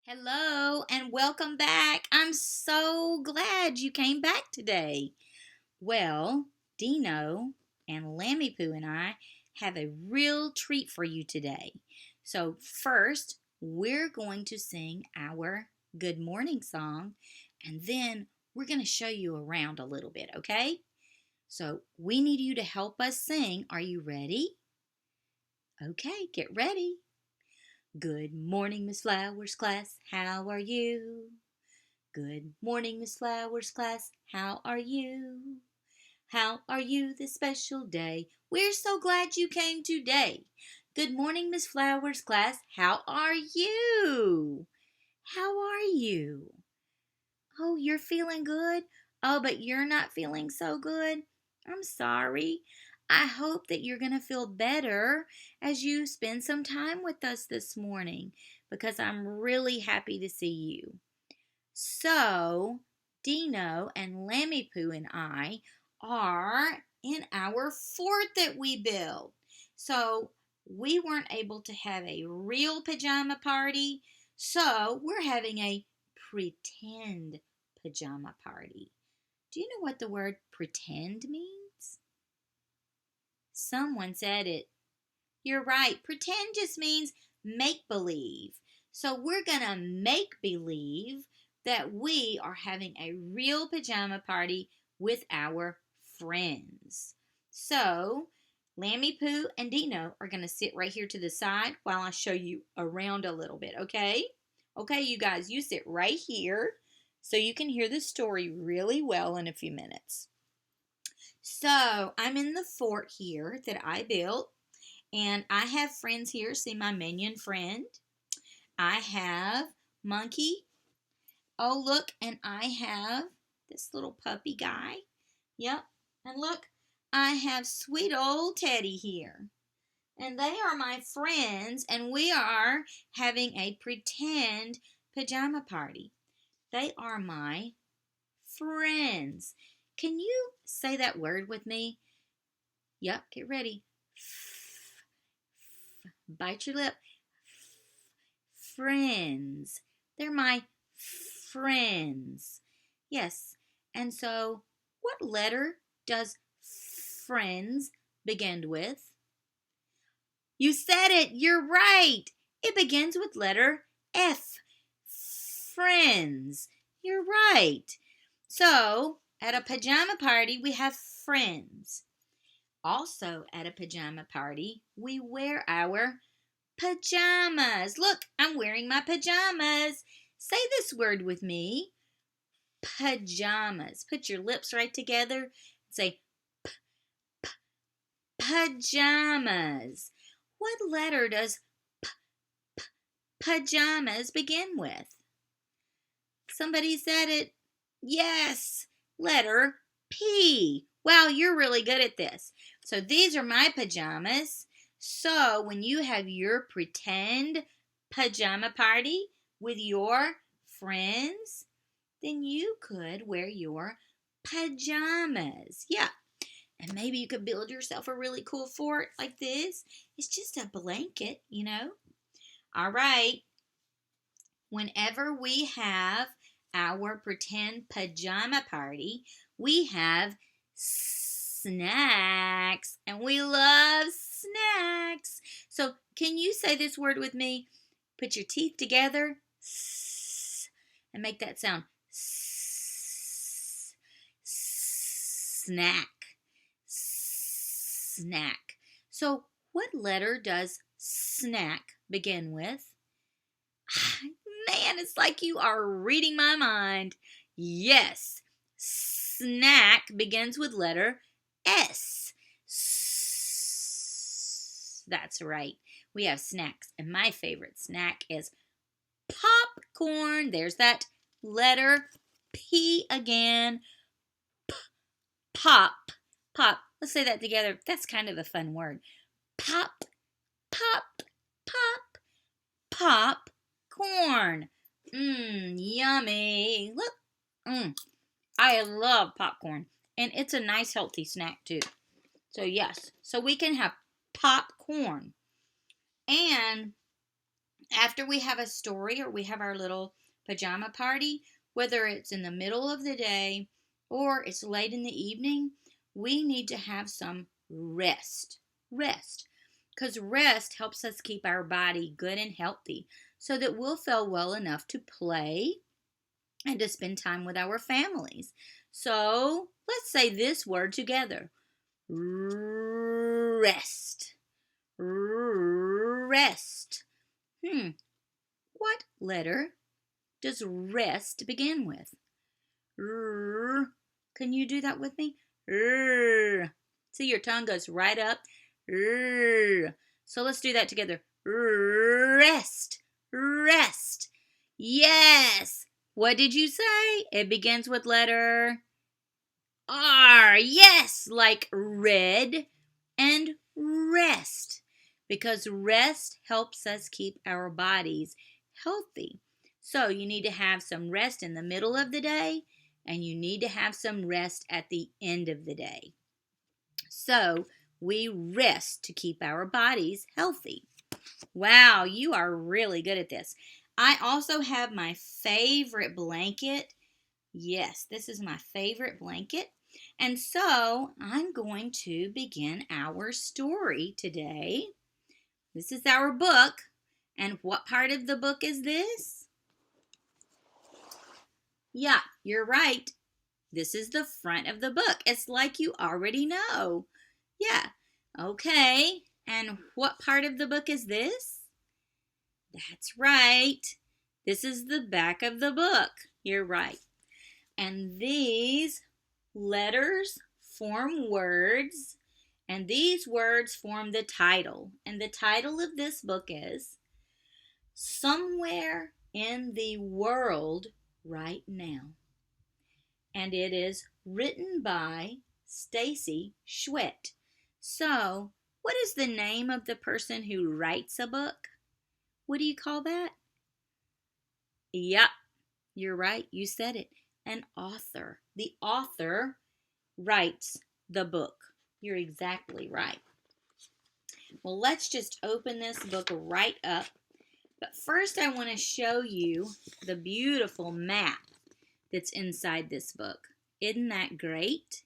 Hello and welcome back. I'm so glad you came back today. Well, Dino and Lammy Poo and I have a real treat for you today. So, first, we're going to sing our good morning song, and then we're going to show you around a little bit, okay? So, we need you to help us sing. Are you ready? Okay, get ready. Good morning, Miss Flowers class. How are you? Good morning, Miss Flowers class. How are you? How are you this special day? We're so glad you came today. Good morning, Miss Flowers class. How are you? How are you? Oh, you're feeling good? Oh, but you're not feeling so good? I'm sorry. I hope that you're going to feel better as you spend some time with us this morning because I'm really happy to see you. So, Dino and Lammy Poo and I are in our fort that we built. So, we weren't able to have a real pajama party, so we're having a pretend pajama party. Do you know what the word pretend means? Someone said it. You're right. Pretend just means make believe. So we're going to make believe that we are having a real pajama party with our friends. So Lammy Poo and Dino are going to sit right here to the side while I show you around a little bit, okay? Okay, you guys, you sit right here so you can hear the story really well in a few minutes. So I'm in the fort here that I built. And I have friends here. See my minion friend. I have Monkey. Oh, look, and I have this little puppy guy. Yep. And look, I have sweet old Teddy here. And they are my friends, and we are having a pretend pajama party. They are my friends. Can you say that word with me? Yep, get ready. Bite your lip. Friends. They're my friends. Yes. And so, what letter does friends begin with? You said it. You're right. It begins with letter F. Friends. You're right. So, at a pajama party, we have friends. Also, at a pajama party, we wear our pajamas. Look, I'm wearing my pajamas. Say this word with me. Pajamas. Put your lips right together and say pajamas. What letter does pajamas begin with? Somebody said it. Yes, letter P. Wow, you're really good at this. So these are my pajamas. So when you have your pretend pajama party with your friends, then you could wear your pajamas. Yeah. And maybe you could build yourself a really cool fort like this. It's just a blanket, you know. All right. Whenever we have our pretend pajama party, we have snacks, and we love snacks. So, can you say this word with me? Put your teeth together and make that sound. Snack. Snack. So, what letter does snack begin with? Man, it's like you are reading my mind. Yes, snack begins with letter S. That's right. We have snacks, and my favorite snack is popcorn. There's that letter P again. Pop. Pop. Let's say that together. That's kind of a fun word. Pop, pop, pop, pop. Corn. Yummy. Look. I love popcorn. And it's a nice healthy snack too. So yes. So we can have popcorn. And After we have a story or we have our little pajama party, whether it's in the middle of the day or it's late in the evening, we need to have some rest. Rest. Because rest helps us keep our body good and healthy so that we'll feel well enough to play and to spend time with our families. So let's say this word together. Rest. Rest. What letter does rest begin with? R. Can you do that with me? R. See, your tongue goes right up. R. So let's do that together. Rest. Rest. Yes. What did you say? It begins with letter R. Yes, like red and rest. Because rest helps us keep our bodies healthy. So you need to have some rest in the middle of the day, and you need to have some rest at the end of the day. So we rest to keep our bodies healthy. Wow, you are really good at this. I also have my favorite blanket. Yes, this is my favorite blanket. And so I'm going to begin our story today. This is our book. And what part of the book is this? Yeah, you're right. This is the front of the book. It's like you already know. Yeah. Okay. And what part of the book is this? That's right. This is the back of the book. You're right. And these letters form words, and these words form the title. And the title of this book is Somewhere in the World Right Now. And it is written by Stacy Schwett. So, what is the name of the person who writes a book? What do you call that? Yep, you're right. You said it. An author. The author writes the book. You're exactly right. Well, let's just open this book right up. But first I want to show you the beautiful map that's inside this book. Isn't that great?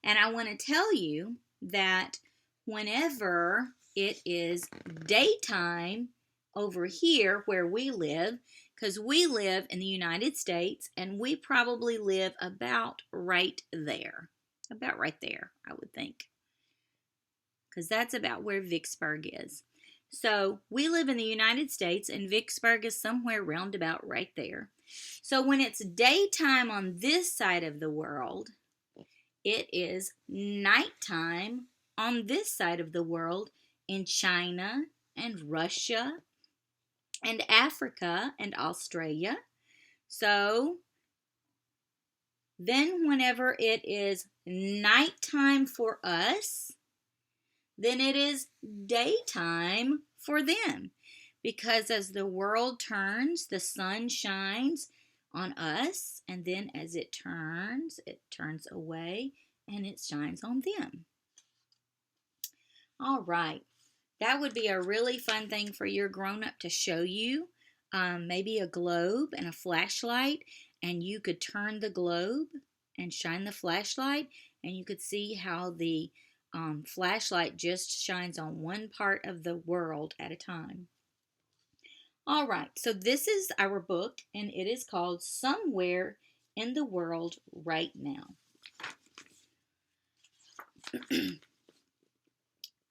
And I want to tell you that whenever it is daytime over here where we live, because we live in the United States and we probably live about right there. About right there, I would think. Because that's about where Vicksburg is. So we live in the United States and Vicksburg is somewhere roundabout right there. So when it's daytime on this side of the world, it is nighttime on this side of the world in China and Russia and Africa and Australia. So then whenever it is nighttime for us, then it is daytime for them. Because as the world turns, the sun shines on us, and then as it turns away, and it shines on them. All right. That would be a really fun thing for your grown-up to show you. Maybe a globe and a flashlight, and you could turn the globe and shine the flashlight, and you could see how the flashlight just shines on one part of the world at a time. All right, so this is our book, and it is called Somewhere in the World Right Now.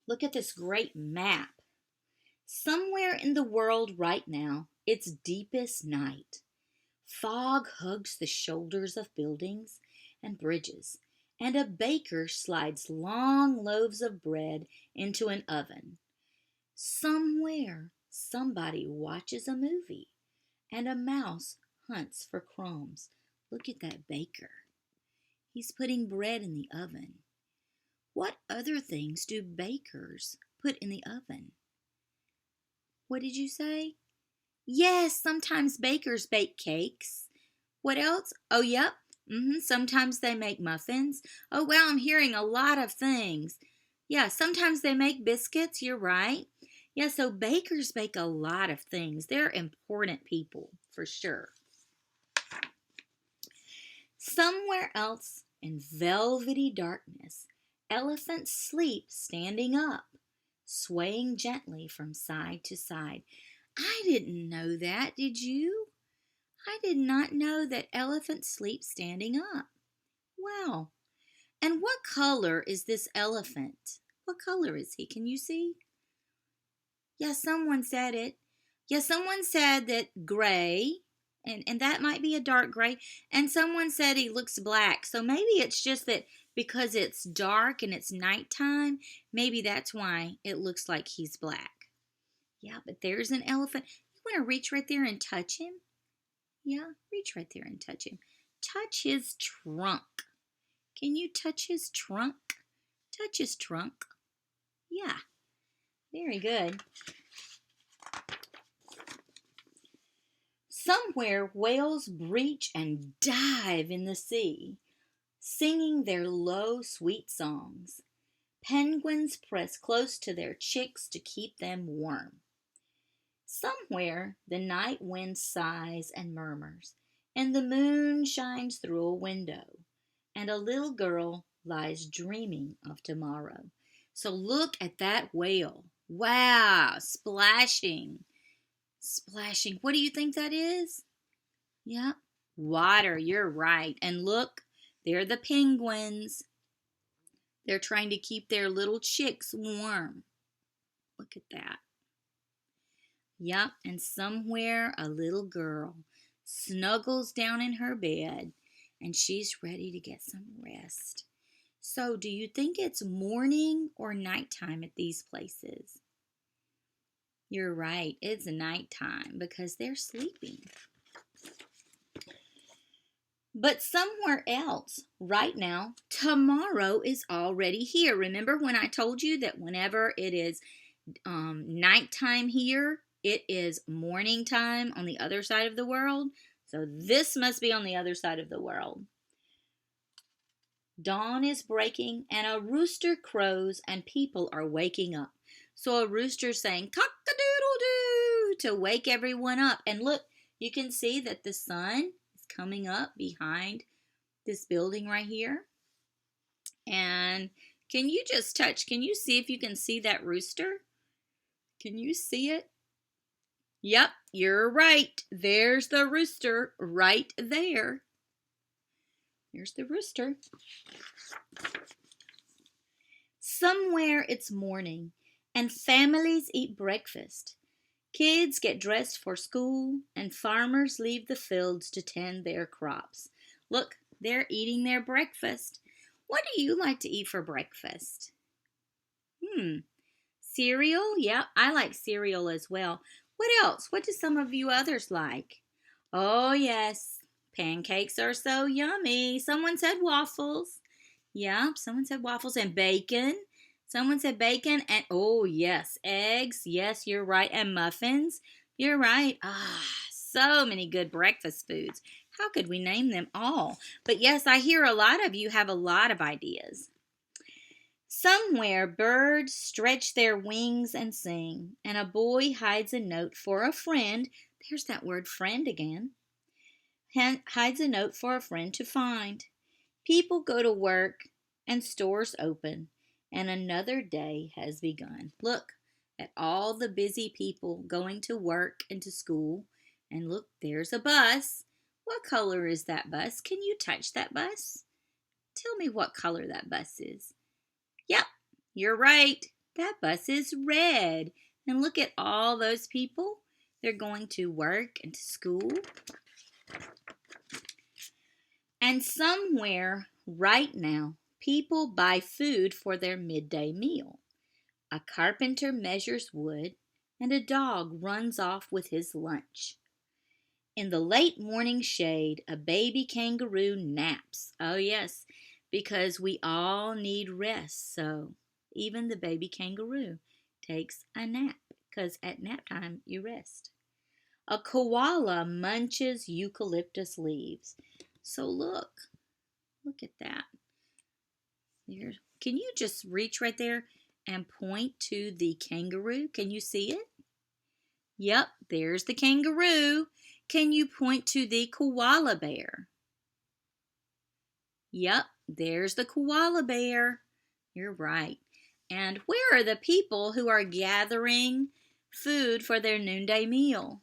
Look at this great map. Somewhere in the world right now, it's deepest night. Fog hugs the shoulders of buildings and bridges, and a baker slides long loaves of bread into an oven. Somewhere, somebody watches a movie, and a mouse hunts for crumbs. Look at that baker. He's putting bread in the oven. What other things do bakers put in the oven? What did you say? Yes, sometimes bakers bake cakes. What else? Oh, yep. Sometimes they make muffins. Oh, wow, I'm hearing a lot of things. Yeah, sometimes they make biscuits. You're right. Yeah, so bakers bake a lot of things. They're important people, for sure. Somewhere else in velvety darkness, elephants sleep standing up, swaying gently from side to side. I didn't know that, did you? I did not know that elephants sleep standing up. Wow. And what color is this elephant? What color is he? Can you see? Yeah, someone said it. Yeah, someone said that gray, and that might be a dark gray. And someone said he looks black. So maybe it's just that because it's dark and it's nighttime, maybe that's why it looks like he's black. Yeah, but there's an elephant. You want to reach right there and touch him? Yeah, reach right there and touch him. Touch his trunk. Can you touch his trunk? Touch his trunk. Yeah, very good. Somewhere whales breach and dive in the sea, singing their low, sweet songs. Penguins press close to their chicks to keep them warm. Somewhere the night wind sighs and murmurs, and the moon shines through a window, and a little girl lies dreaming of tomorrow. So look at that whale. Wow, splashing. Splashing. What do you think that is? Yeah, water. You're right. And look, they're the penguins. They're trying to keep their little chicks warm. Look at that. Yep, and somewhere a little girl snuggles down in her bed and she's ready to get some rest. So, do you think it's morning or nighttime at these places? You're right, it's nighttime because they're sleeping. But somewhere else, right now, tomorrow is already here. Remember when I told you that whenever it is nighttime here, it is morning time on the other side of the world? So this must be on the other side of the world. Dawn is breaking and a rooster crows and people are waking up. So a rooster's saying cock-a-doodle-doo to wake everyone up. And look, you can see that the sun is coming up behind this building right here. And can you see if you can see that rooster? Can you see it? Yep, you're right. There's the rooster right there. There's the rooster. Somewhere it's morning and families eat breakfast. Kids get dressed for school and farmers leave the fields to tend their crops. Look, they're eating their breakfast. What do you like to eat for breakfast? Cereal? Yeah, I like cereal as well. What else? What do some of you others like? Oh, yes. Pancakes are so yummy. Someone said waffles. Yeah, someone said waffles and bacon. Someone said bacon and, oh, yes, eggs. Yes, you're right. And muffins. You're right. So many good breakfast foods. How could we name them all? But yes, I hear a lot of you have a lot of ideas. Somewhere birds stretch their wings and sing, and a boy hides a note for a friend. There's that word friend again. Hides a note for a friend to find. People go to work and stores open, and another day has begun. Look at all the busy people going to work and to school. And look, there's a bus. What color is that bus? Can you touch that bus? Tell me what color that bus is. Yep, you're right. That bus is red. And look at all those people. They're going to work and to school. And somewhere right now, people buy food for their midday meal. A carpenter measures wood, and a dog runs off with his lunch. In the late morning shade, a baby kangaroo naps. Oh, yes, because we all need rest. So even the baby kangaroo takes a nap because at nap time you rest. A koala munches eucalyptus leaves. So look at that. Can you just reach right there and point to the kangaroo. Can you see it? Yep, there's the kangaroo. Can you point to the koala bear? Yep, there's the koala bear. You're right. And where are the people who are gathering food for their noonday meal?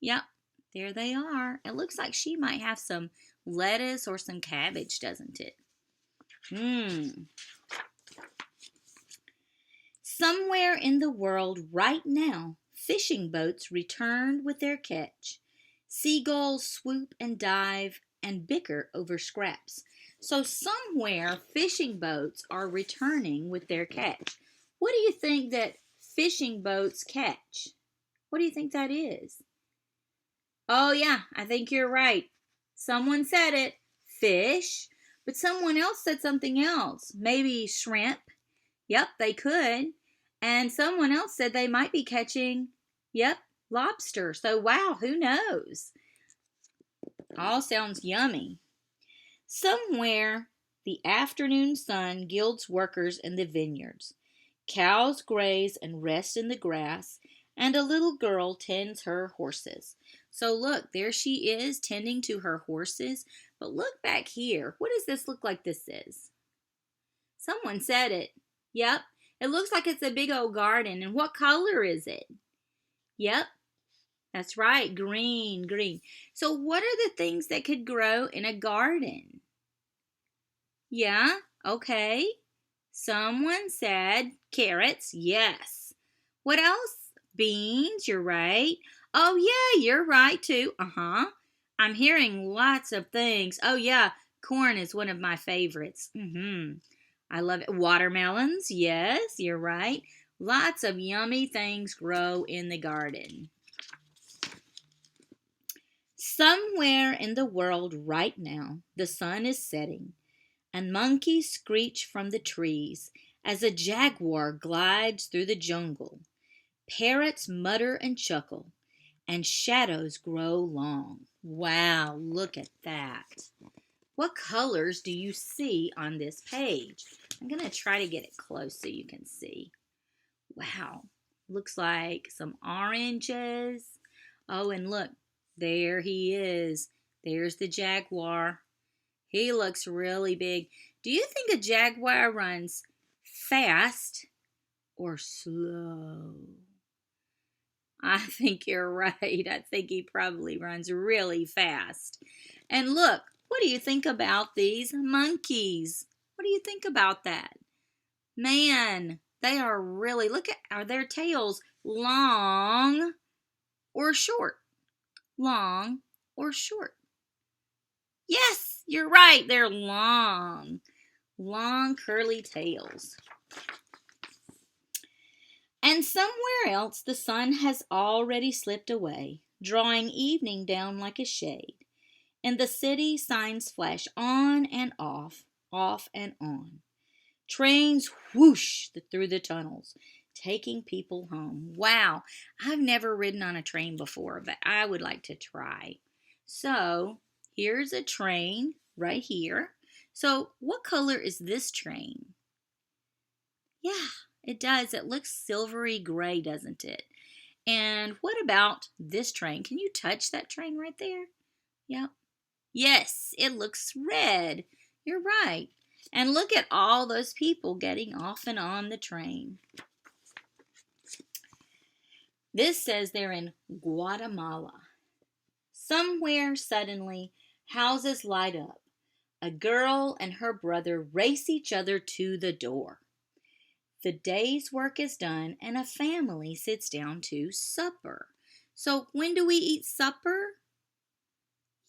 Yep, there they are. It looks like she might have some lettuce or some cabbage, doesn't it? Somewhere in the world right now, fishing boats return with their catch. Seagulls swoop and dive and bicker over scraps. So somewhere fishing boats are returning with their catch. What do you think that fishing boats catch? What do you think that is? Oh yeah, I think you're right. Someone said it, fish, but someone else said something else. Maybe shrimp. Yep, they could. And someone else said they might be catching, yep, lobster. So wow, who knows? All sounds yummy. Somewhere the afternoon sun gilds workers in the vineyards. Cows graze and rest in the grass, and a little girl tends her horses. So look, there she is tending to her horses. But look back here. What does this look like this is? Someone said it. Yep, it looks like it's a big old garden. And what color is it? Yep, that's right, green, green. So what are the things that could grow in a garden? Yeah, okay. Someone said carrots. Yes. What else? Beans, you're right. Oh, yeah, you're right too. I'm hearing lots of things. Oh, yeah, corn is one of my favorites. I love it. Watermelons, yes, you're right. Lots of yummy things grow in the garden. Somewhere in the world right now, the sun is setting, and monkeys screech from the trees as a jaguar glides through the jungle. Parrots mutter and chuckle, and shadows grow long. Wow, look at that. What colors do you see on this page? I'm going to try to get it close so you can see. Wow, looks like some oranges. Oh, and look, there he is. There's the jaguar. He looks really big. Do you think a jaguar runs fast or slow? I think you're right. I think he probably runs really fast. And look, what do you think about these monkeys? What do you think about that? Man, they are really, look at, are their tails long or short? Long or short? Yes, you're right. They're long. Long curly tails. And somewhere else the sun has already slipped away, drawing evening down like a shade. In the city, signs flash on and off and on. Trains whoosh through the tunnels, taking people home. Wow, I've never ridden on a train before, but I would like to try. So, here's a train right here. So, what color is this train? Yeah, it does. It looks silvery gray, doesn't it? And what about this train? Can you touch that train right there? Yep. Yes, it looks red. You're right. And look at all those people getting off and on the train. This says they're in Guatemala. Somewhere suddenly, houses light up. A girl and her brother race each other to the door. The day's work is done and a family sits down to supper. So when do we eat supper?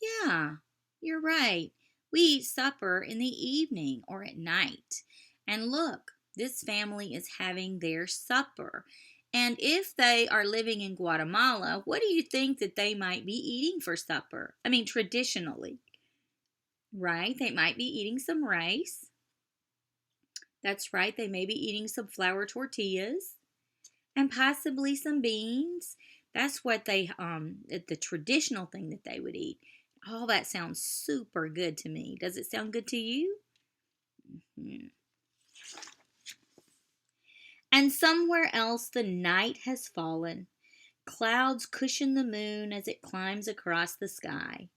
Yeah, you're right. We eat supper in the evening or at night. And look, this family is having their supper. And if they are living in Guatemala, what do you think that they might be eating for supper? I mean, traditionally, right? They might be eating some rice. That's right, they may be eating some flour tortillas and possibly some beans. That's what the traditional thing that they would eat. All that sounds super good to me. Does it sound good to you? And somewhere else the night has fallen. Clouds cushion the moon as it climbs across the sky.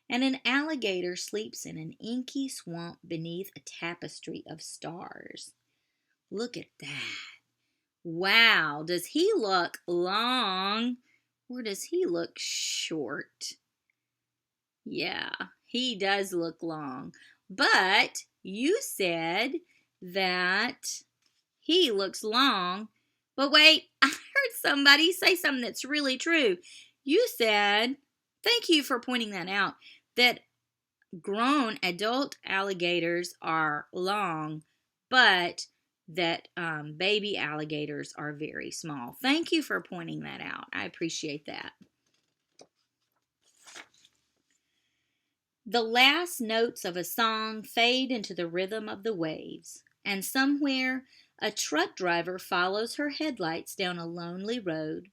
And an alligator sleeps in an inky swamp beneath a tapestry of stars. Look at that. Wow, does he look long or does he look short? Yeah, he does look long. But you said that he looks long. But wait, I heard somebody say something that's really true. You said, thank you for pointing that out, that grown adult alligators are long, but that baby alligators are very small. Thank you for pointing that out. I appreciate that. The last notes of a song fade into the rhythm of the waves, and somewhere a truck driver follows her headlights down a lonely road,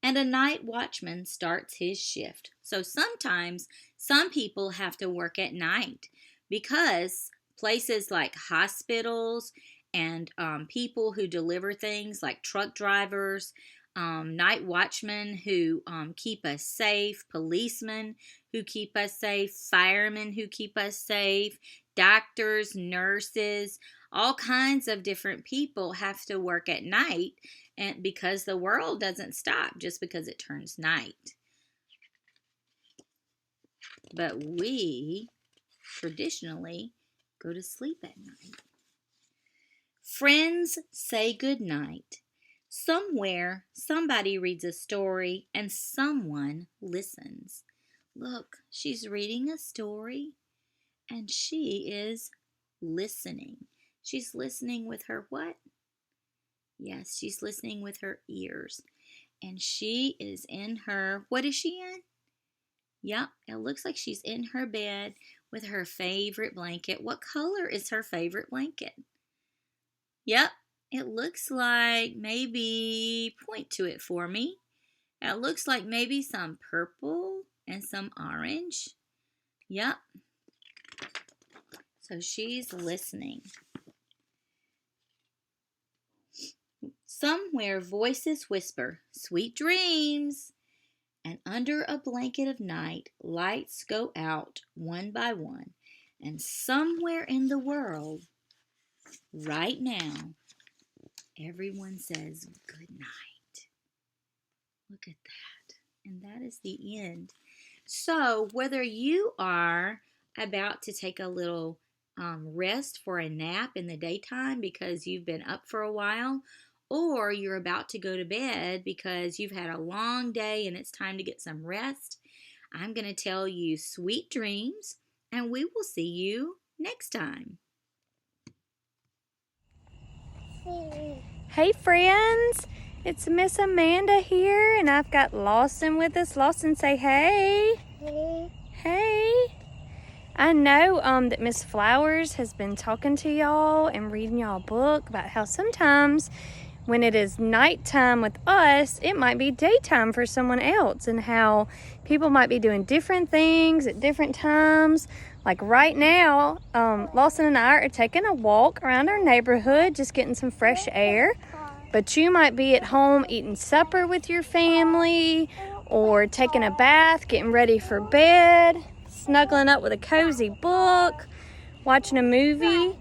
and a night watchman starts his shift. So sometimes some people have to work at night because places like hospitals and people who deliver things like truck drivers, night watchmen who keep us safe, policemen who keep us safe, firemen who keep us safe, doctors, nurses, all kinds of different people have to work at night, and because the world doesn't stop just because it turns night. But we traditionally go to sleep at night. Friends say good night. Somewhere, somebody reads a story and someone listens. Look, she's reading a story and she is listening. She's listening with her what? Yes, she's listening with her ears. And she is in her, what is she in? Yep, it looks like she's in her bed with her favorite blanket. What color is her favorite blanket? Yep, it looks like maybe, point to it for me. It looks like maybe some purple and some orange. Yep. So she's listening. Somewhere voices whisper, sweet dreams. And under a blanket of night, lights go out one by one. And somewhere in the world, right now, everyone says good night. Look at that. And that is the end. So whether you are about to take a little rest for a nap in the daytime because you've been up for a while, or you're about to go to bed because you've had a long day and it's time to get some rest, I'm going to tell you sweet dreams, and we will see you next time. Hey friends, it's Miss Amanda here, and I've got Lawson with us. Lawson, say hey. Hey. Hey. I know that Miss Flowers has been talking to y'all and reading y'all a book about how sometimes when it is nighttime with us, it might be daytime for someone else, and how people might be doing different things at different times. Like right now, Lawson and I are taking a walk around our neighborhood, just getting some fresh air. But you might be at home eating supper with your family, or taking a bath, getting ready for bed, snuggling up with a cozy book, watching a movie.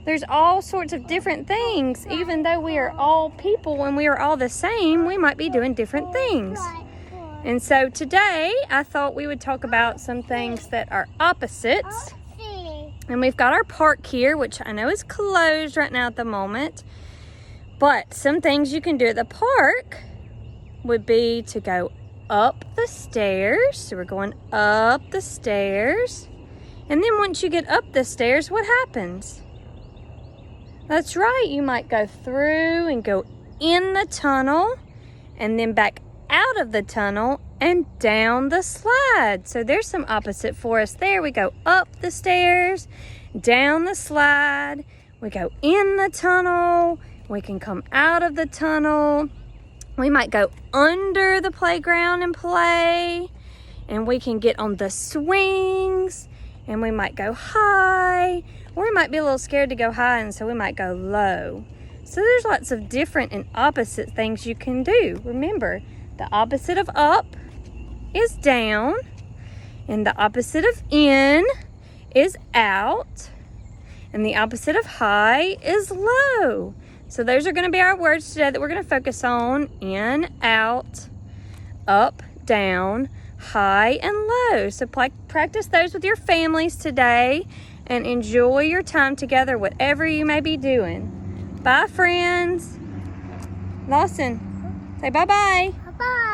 There's all sorts of different things. Even though we are all people and we are all the same, we might be doing different things. And so today, I thought we would talk about some things that are opposites. And we've got our park here, which I know is closed right now at the moment. But some things you can do at the park would be to go up the stairs. So we're going up the stairs. And then once you get up the stairs, what happens? That's right, you might go through and go in the tunnel and then back out of the tunnel and down the slide. So there's some opposite for us there. We go up the stairs, down the slide, we go in the tunnel, we can come out of the tunnel, we might go under the playground and play, and we can get on the swings, and we might go high, or we might be a little scared to go high, and so we might go low. So there's lots of different and opposite things you can do. Remember, the opposite of up is down, and the opposite of in is out, and the opposite of high is low. So those are going to be our words today that we're going to focus on. In, out, up, down, high, and low. So practice those with your families today and enjoy your time together, whatever you may be doing. Bye, friends. Lawson, say bye-bye. Bye-bye.